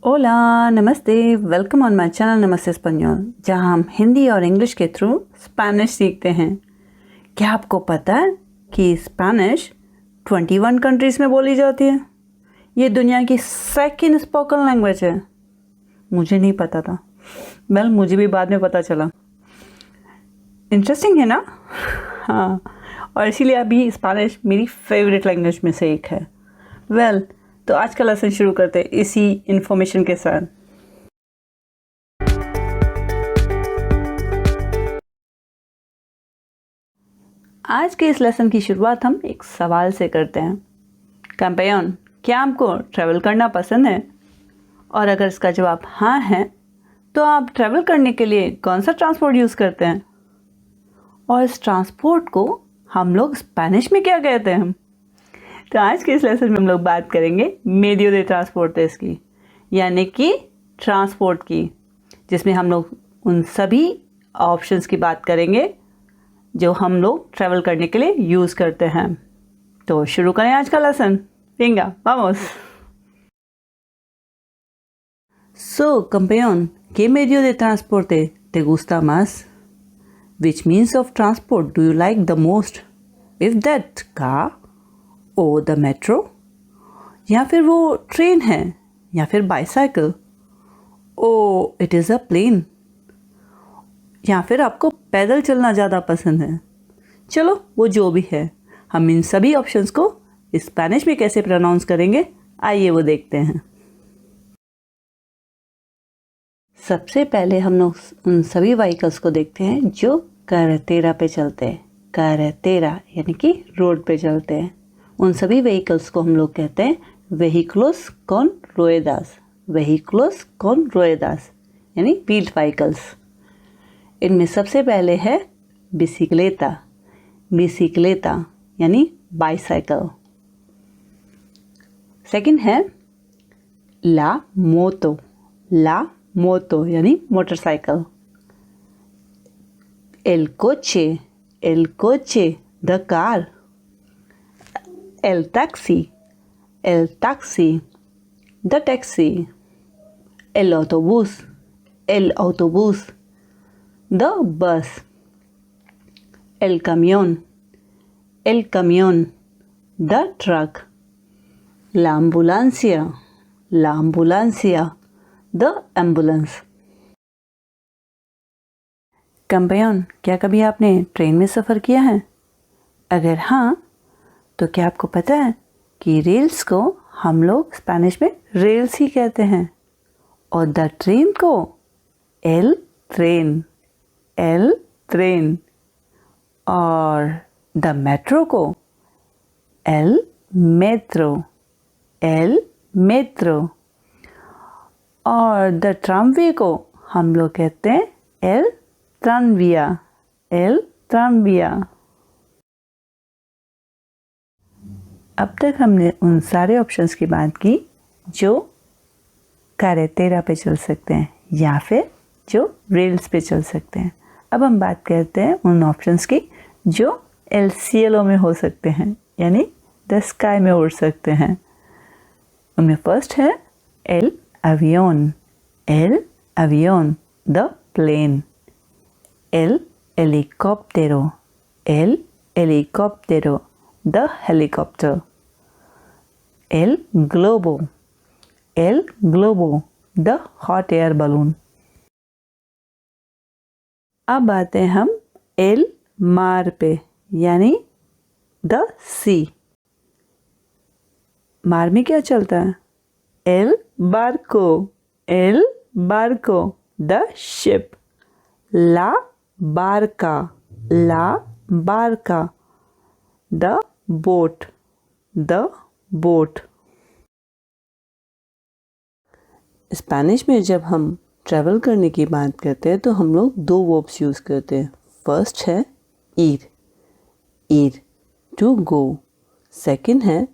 ओला नमस्ते, welcome on my channel नमस्ते स्पेनियोल, जहां हम हिंदी और इंग्लिश के थ्रू स्पेनिश सीखते हैं। क्या आपको पता है कि स्पेनिश 21 कंट्रीज़ में बोली जाती है? ये दुनिया की सेकंड स्पोकन लैंग्वेज है। मुझे नहीं पता था। मुझे भी बाद में पता चला। इंटरेस्टिंग है ना? हाँ, और इसीलिए अभी स्पेनिश मेरी फेवरेट लैंग्वेज में से एक है। तो आज का लेसन शुरू करते हैं इसी इन्फॉर्मेशन के साथ। आज के इस लेसन की शुरुआत हम एक सवाल से करते हैं। कैंपेयन, क्या आपको ट्रैवल करना पसंद है? और अगर इसका जवाब हाँ है, तो आप ट्रैवल करने के लिए कौन सा ट्रांसपोर्ट यूज़ करते हैं? और इस ट्रांसपोर्ट को हम लोग स्पेनिश में क्या कहते हैं? तो आज के इस लेसन में हम लोग बात करेंगे मेडियो de ट्रांसपोर्टेस की, यानी कि ट्रांसपोर्ट की, जिसमें हम लोग उन सभी ऑप्शंस की बात करेंगे जो हम लोग ट्रैवल करने के लिए यूज़ करते हैं। तो शुरू करें आज का lesson. Venga, vamos. So, campeón, ¿qué medio de transporte te gusta más? Which means of transport do you like the most? Is that car? Or the metro, या फिर वो ट्रेन है, या फिर bicycle, or it is a plane, या फिर आपको पैदल चलना ज़्यादा पसंद है। चलो वो जो भी है, हम इन सभी ऑप्शंस को स्पेनिश में कैसे प्रोनाउंस करेंगे, आइए वो देखते हैं। सबसे पहले हम लोग उन सभी व्हीकल्स को देखते हैं जो कैरेटेरा पे चलते हैं। कैरेटेरा यानी कि रोड पे चलते हैं। उन सभी व्हीकल्स को हम लोग कहते हैं वेहिकुलोस कॉन रुएदास। वेहिकुलोस कॉन रुएदास यानी व्हील्ड व्हीकल्स। इनमें सबसे पहले है बिसिक्लेता। बिसिक्लेता यानी बाईसाइकिल। सेकंड है ला मोतो। ला मोतो यानी motorcycle. L Koche. L Koche the car. El taxi, el taxi, the taxi, el autobús, the bus, el camión, the truck, la ambulancia, the ambulance. Campaign, क्या कभी आपने ट्रेन में सफ़र किया है? अगर हाँ, तो क्या आपको पता है कि रेल्स को हम लोग स्पेनिश में रेल्स ही कहते हैं, और द ट्रेन को एल ट्रेन, और द मेट्रो को एल मेट्रो, और द ट्रामवे को हम लोग कहते हैं एल ट्रानविया। अब तक हमने उन सारे ऑप्शंस की बात की जो कैरेटेरा पे चल सकते हैं या फिर जो रेल्स पे चल सकते हैं। अब हम बात करते हैं उन ऑप्शंस की जो एल सिएलो में हो सकते हैं, यानी द स्काई में उड़ सकते हैं। उनमें फर्स्ट है एल अवियोन द प्लेन। एल हेलीकॉप्टेरो the helicopter. El globo, the hot air balloon. अब आते हैं हम एल मार पे, यानी द सी। मार में क्या चलता है? एल बारको द शिप। ला बारका द बोट। स्पेनिश में जब हम ट्रैवल करने की बात करते हैं तो हम लोग दो वर्ब्स यूज़ करते हैं। फर्स्ट है ir टू गो। सेकंड है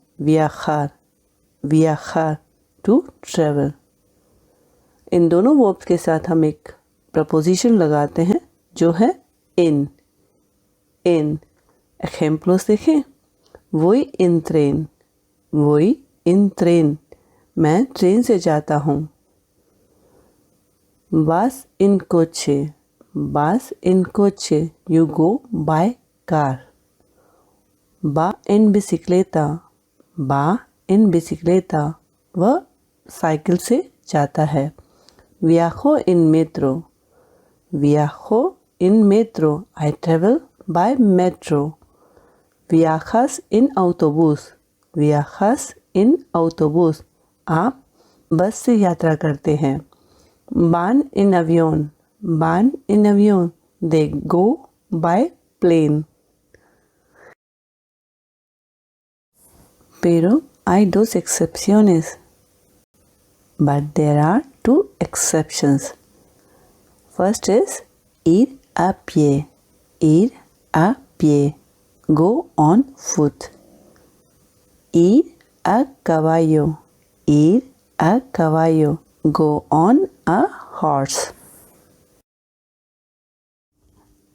viajar टू ट्रैवल। इन दोनों वर्ब्स के साथ हम एक प्रपोजिशन लगाते हैं जो है इन। ejemplos देखें। voy en tren, मैं ट्रेन से जाता हूँ। vas in coche, vas in coche, you go by car. Va en bicicleta, va in bicicleta, वह साइकिल से जाता है. Viajo en metro, viajo en metro, I travel by metro. Viajas en autobús, viajas en autobús, आप बस से यात्रा करते हैं. Van en avión, van en avión, they go by plane. Pero hay dos excepciones. But there are two exceptions. First is ir a pie, ir a pie, go on foot. Ir a caballo, ir a caballo, go on a horse.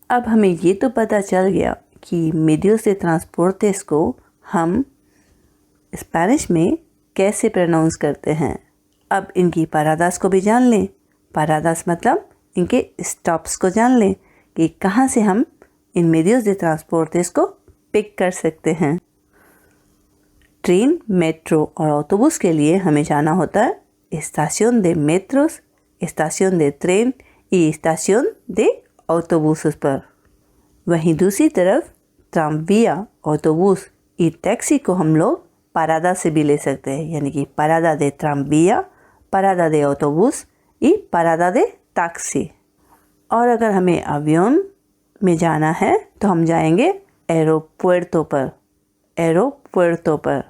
अब हमें ये तो पता चल गया कि medios de transportes को हम स्पेनिश में कैसे प्रोनाउंस करते हैं. अब इनकी paradas को भी जान लें. paradas मतलब इनके स्टॉप्स को जान लें कि कहाँ से हम इन medios de transportes को पिक कर सकते हैं. ट्रेन, मेट्रो और ऑटोबूस के लिए हमें जाना होता है estación de metros, estación de tren y estación de autobuses पर. वहीं दूसरी तरफ ट्रामविया, ऑटोबूस y टैक्सी को हम लोग parada से भी ले सकते हैं, यानी कि parada de tranvía, parada de autobús y parada de taxi. और अगर हमें avión में जाना है तो हम जाएंगे एरोपुerto पर, एरोपुerto पर.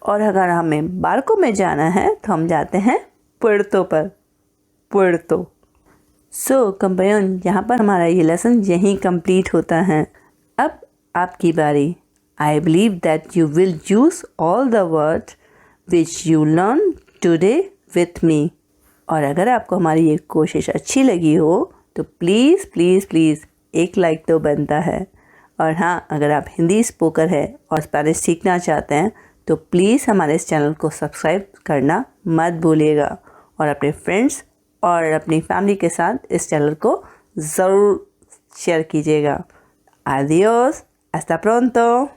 और अगर हमें बारको में जाना है तो हम जाते हैं पुerto पर, पुerto. सो कंपेयन, यहाँ पर हमारा ये लेसन यहीं कंप्लीट होता है. अब आपकी बारी. I believe that you will use all the words which you learned today with me. और अगर आपको हमारी ये कोशिश अच्छी लगी हो तो प्लीज़ प्लीज़ प्लीज़ एक लाइक तो बनता है. और हाँ, अगर आप हिंदी स्पोकर है और स्पेनिश सीखना चाहते हैं तो प्लीज़ हमारे इस चैनल को सब्सक्राइब करना मत भूलिएगा और अपने फ्रेंड्स और अपनी फैमिली के साथ इस चैनल को ज़रूर शेयर कीजिएगा. Adiós, hasta pronto.